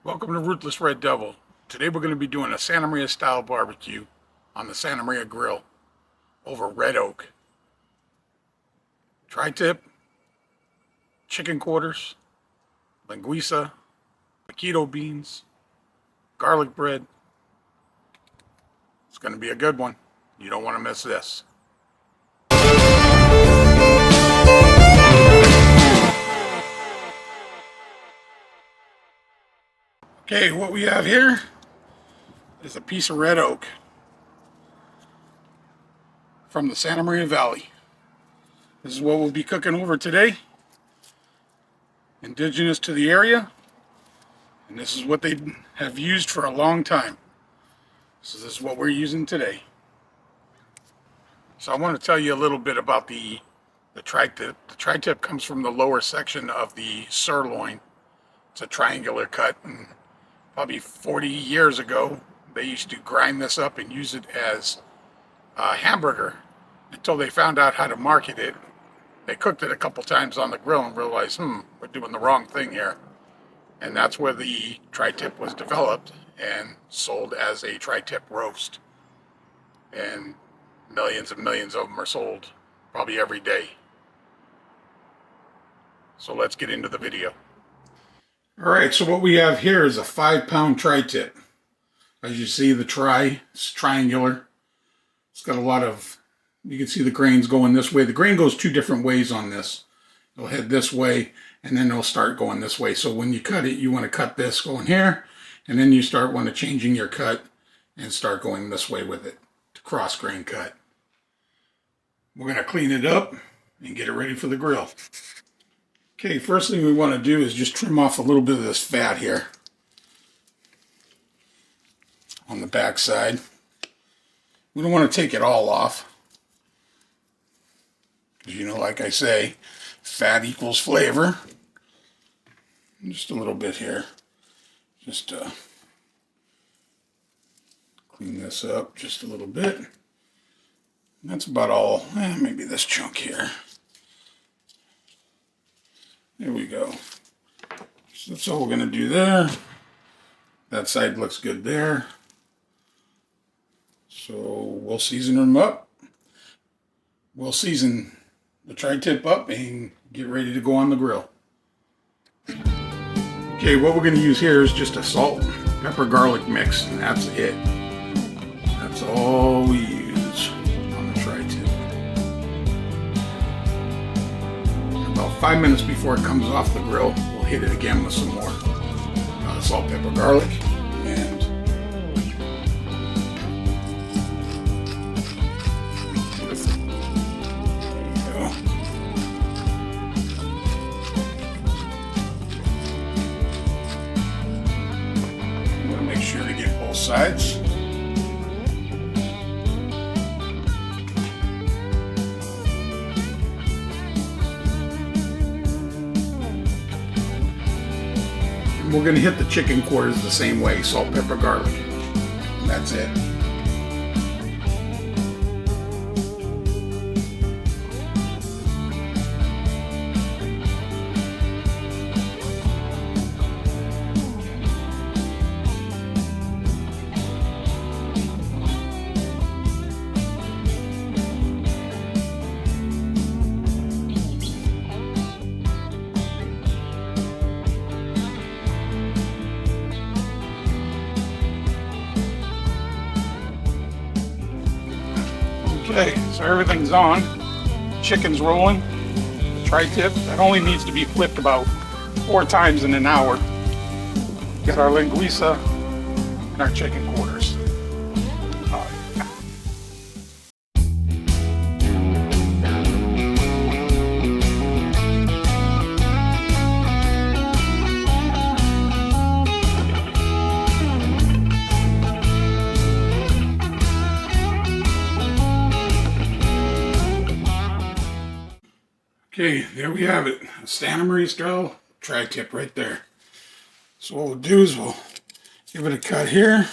Welcome to Ruthless Red Devil. Today we're going to be doing a Santa Maria style barbecue on the Santa Maria grill over red oak. Tri-tip, chicken quarters, linguiça, taquito beans, garlic bread. It's going to be a good one. You don't want to miss this. Okay, what we have here is a piece of red oak from the Santa Maria Valley. This is what we'll be cooking over today. Indigenous to the area, and this is what they have used for a long time. So this is what we're using today. So I want to tell you a little bit about the tri-tip. The tri-tip comes from the lower section of the sirloin. It's a triangular cut, and probably 40 years ago, they used to grind this up and use it as a hamburger until they found out how to market it. They cooked it a couple times on the grill and realized, we're doing the wrong thing here. And that's where the tri-tip was developed and sold as a tri-tip roast. And millions and millions of them are sold probably every day. So let's get into the video. All right, so what we have here is a 5-pound tri-tip. As you see, the it's triangular. It's got a lot of, you can see the grains going this way. The grain goes two different ways on this. It'll head this way, and then it'll start going this way. So when you cut it, you want to cut this going here, and then you start want to changing your cut and start going this way with it, to cross grain cut. We're going to clean it up and get it ready for the grill. Okay, first thing we want to do is just trim off a little bit of this fat here on the back side. We don't want to take it all off. Because, like I say, fat equals flavor. Just a little bit here. Just clean this up just a little bit. That's about all. Maybe this chunk here. There we go. So that's all we're going to do there. That side looks good there. So we'll season them up. We'll season the tri-tip up and get ready to go on the grill. Okay, what we're going to use here is just a salt, pepper, garlic mix, and that's it. That's all we use on the tri-tip. About 5 minutes before it comes off the grill, we'll hit it again with some more salt, pepper, garlic, and sure to get both sides. And we're going to hit the chicken quarters the same way, salt, pepper, garlic. And that's it. Okay, so everything's on. Chicken's rolling. The tri-tip, that only needs to be flipped about 4 times in an hour. Got our linguiça and our chicken quarters. Okay, there we have it. A Santa Maria style tri-tip right there. So what we'll do is we'll give it a cut here.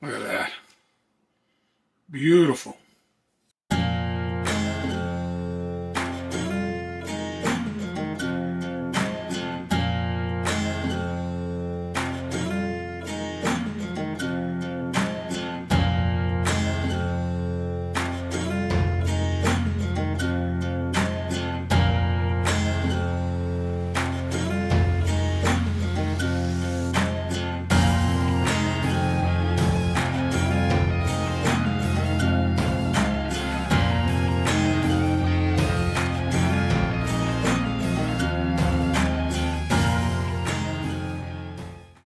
Look at that. Beautiful.